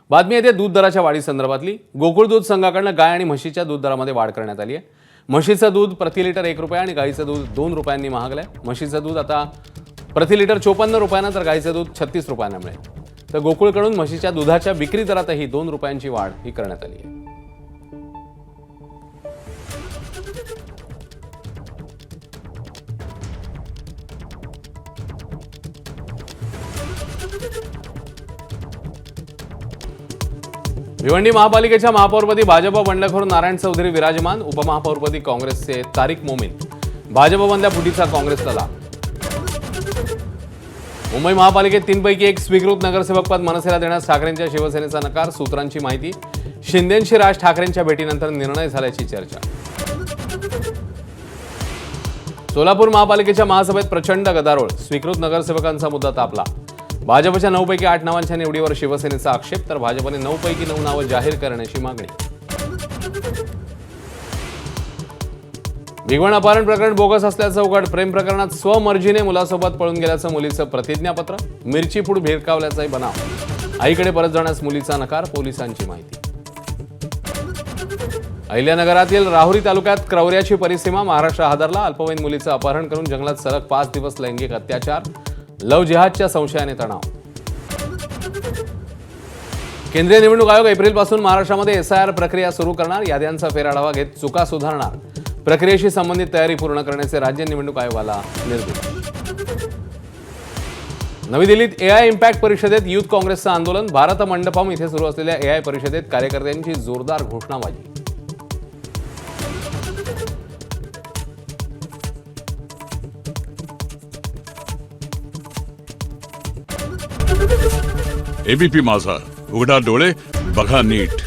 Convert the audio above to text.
बातमी येते दूध दराच्या वाढीसंदर्भातली। गोकुळ दूध संघाकडून गाय आणि म्हशीच्या दूध दरामध्ये वाढ करण्यात आली आहे। म्हशीचं दूध प्रति लिटर 1 रुपया आणि गाईचं दूध 2 रुपयांनी महागलंय। म्हशीचं दूध आता प्रति लिटर 54 रुपयांना तर गाईचं दूध 36 रुपयांना मिळेल। तर गोकुळकडून म्हशीच्या दुधाच्या विक्री दरातही 2 रुपयांची वाढ ही करण्यात आली आहे। भिवंडी महापालिकेच्या महापौरपदी भाजप बंडखोर नारायण चौधरी विराजमान। उपमहापौरपदी काँग्रेसचे तारिक मोमीन। भाजपमधल्या फुटीचा काँग्रेसला लाभ। मुंबई महापालिकेत 3 पैकी 1 स्वीकृत नगरसेवक पद मनसेला देण्यास ठाकरेंच्या शिवसेनेचा नकार। सूत्रांची माहिती, शिंदेंशी राज ठाकरेंच्या भेटीनंतर निर्णय झाल्याची चर्चा। सोलापूर महापालिकेच्या महासभेत प्रचंड गदारोळ। स्वीकृत नगरसेवकांचा मुद्दा तापला। भाजपच्या 9 पैकी 8 नावांच्या निवडीवर शिवसेनेचा आक्षेप, तर भाजपने 9 पैकी 9 नावं जाहीर करण्याची मागणी। भिगवण अपहरण प्रकरण बोगस असल्याचं उघड। प्रेम प्रकरणात स्वमर्जीने मुलासोबत पळून गेल्याचं मुलीचं प्रतिज्ञापत्र। मिरची पूड भिरकावल्याचाही बनाव। आईकडे परत जाण्यास मुलीचा नकार। पोलिसांची माहिती। अहिल्यानगरातील राहुरी तालुक्यात क्रौर्याची परिसीमा। महाराष्ट्र हादरला। अल्पवयीन मुलीचं अपहरण करून जंगलात सलग 5 दिवस लैंगिक अत्याचार। लव जिहादच्या संशयाने तणाव। केंद्रीय निवडणूक आयोग एप्रिलपासून महाराष्ट्रामध्ये एसआयआर प्रक्रिया सुरू करणार। याद्यांचा फेरआढावा घेत चुका सुधारणार। प्रक्रियेशी संबंधित तयारी पूर्ण करण्याचे राज्य निवडणूक आयोगाला निर्देश। नवी दिल्लीत एआय इम्पॅक्ट परिषदेत युथ काँग्रेसचं आंदोलन। भारत मंडपम इथे सुरू असलेल्या एआय परिषदेत कार्यकर्त्यांची जोरदार घोषणाबाजी। एबीपी माझा, उघडा डोळे बघा नीट।